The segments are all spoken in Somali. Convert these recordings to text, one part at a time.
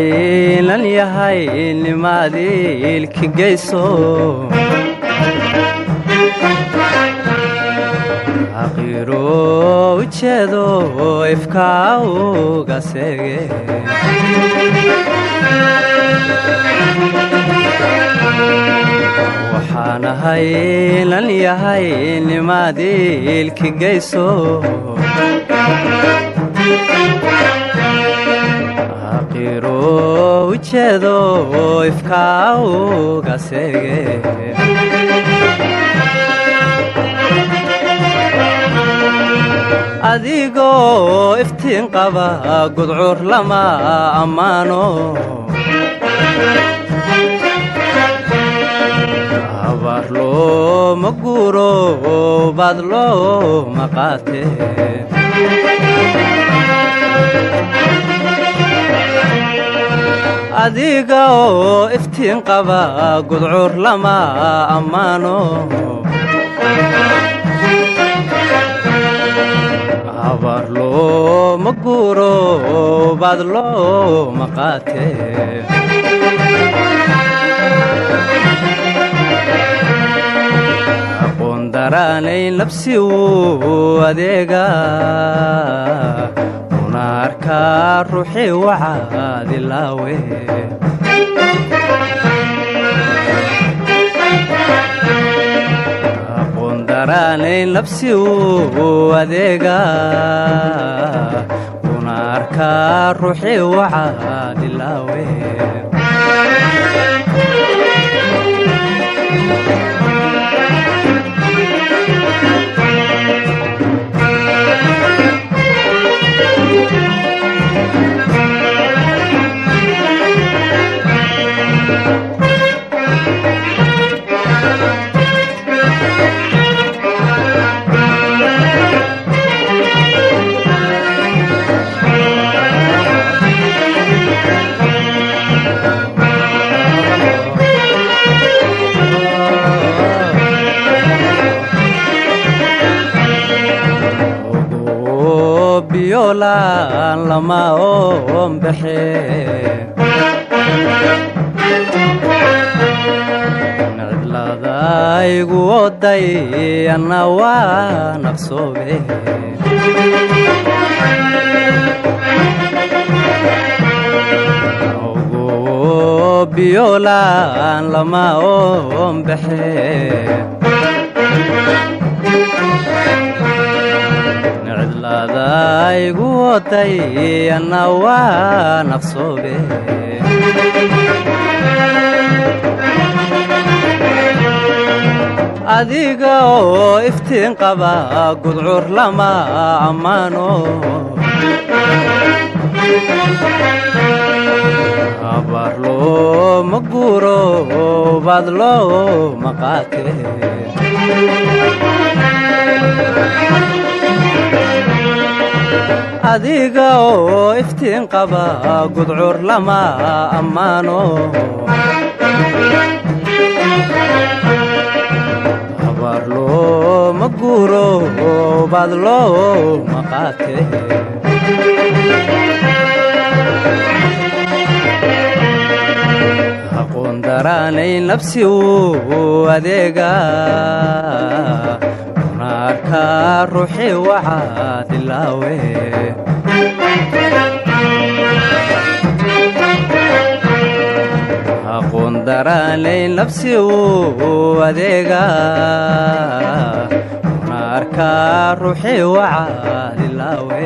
nahay lan yahay nimaadilki geyso aqiro ujeedo ifkaa uga seege waxaan nahay lan yahay nimaadilki geyso aqiro ujeedo ifkaa uga seege adigoo iftiin qaba gudcur lama ammaano abaar looma guuro baad looma qaate adiga oo iftiin qaba gudcur lama ammaano abaar looma guuro baad looma qaate aqoon daraanay nafsi uu adeega una arkaa ruuxii waxaad ilaawe daraanay nafsi uu adeega una arkaa ruuxii waxaad ilaawe biolaan lama oombaxe cidladaygu oday anna waa naqsoobe biolaan lama oombaxe cidladaygu oday anna waa naqsoobe adiga oo iftiin qaba gudcur lama ammaano abaar looma guuro baad looma qaate adiga oo iftiin qaba gudcur lama ammaano abaar looma guuro baad looma qaate aqoon daraanay nafsi uu adeega una arkaa ruuxii waxaad ilaawe aqoon daraanay nafsi uu adeega una arkaa ruuxii waxaad ilaawe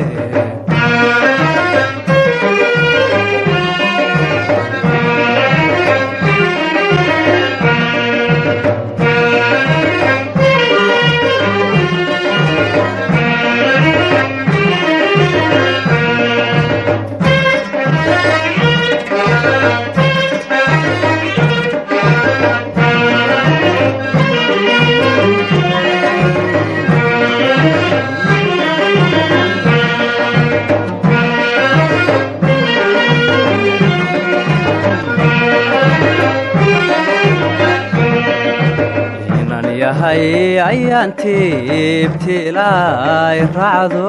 yahay ayaantii ibtilaay raacdo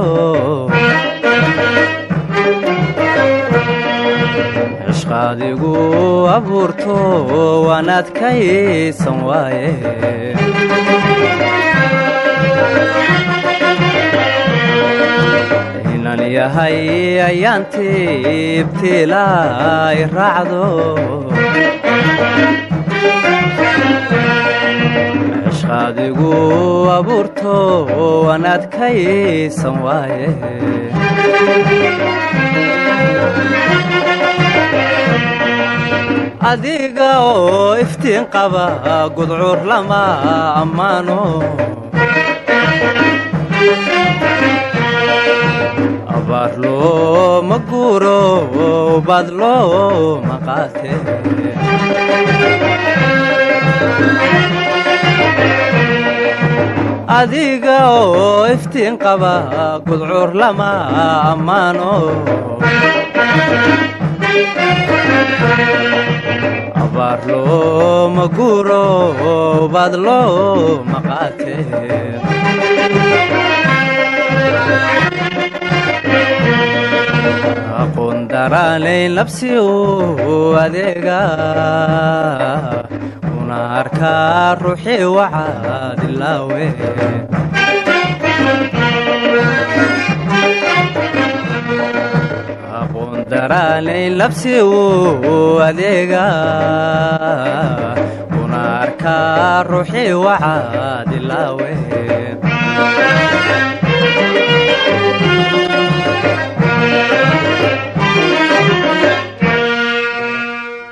ashqaadigu abuurto waanaad kaysan waaye inan yahay ayaantii ibtilaay raacdo ashqaadigu abuurto waanaad kaysan waaye adiga oo iftiin qaba gudcur lama ammaano abaar looma guuro baad looma qaate adiga oo iftiin qaba gudcur lama ammaano abaar looma guuro baad looma qaate aqoon daraanayn labsi uu adeega kuna arkaa ruuxii wacaad ilaawe aqoon daraanayn labsi uu adeega kuna arkaa ruuxii wacaad ilaawe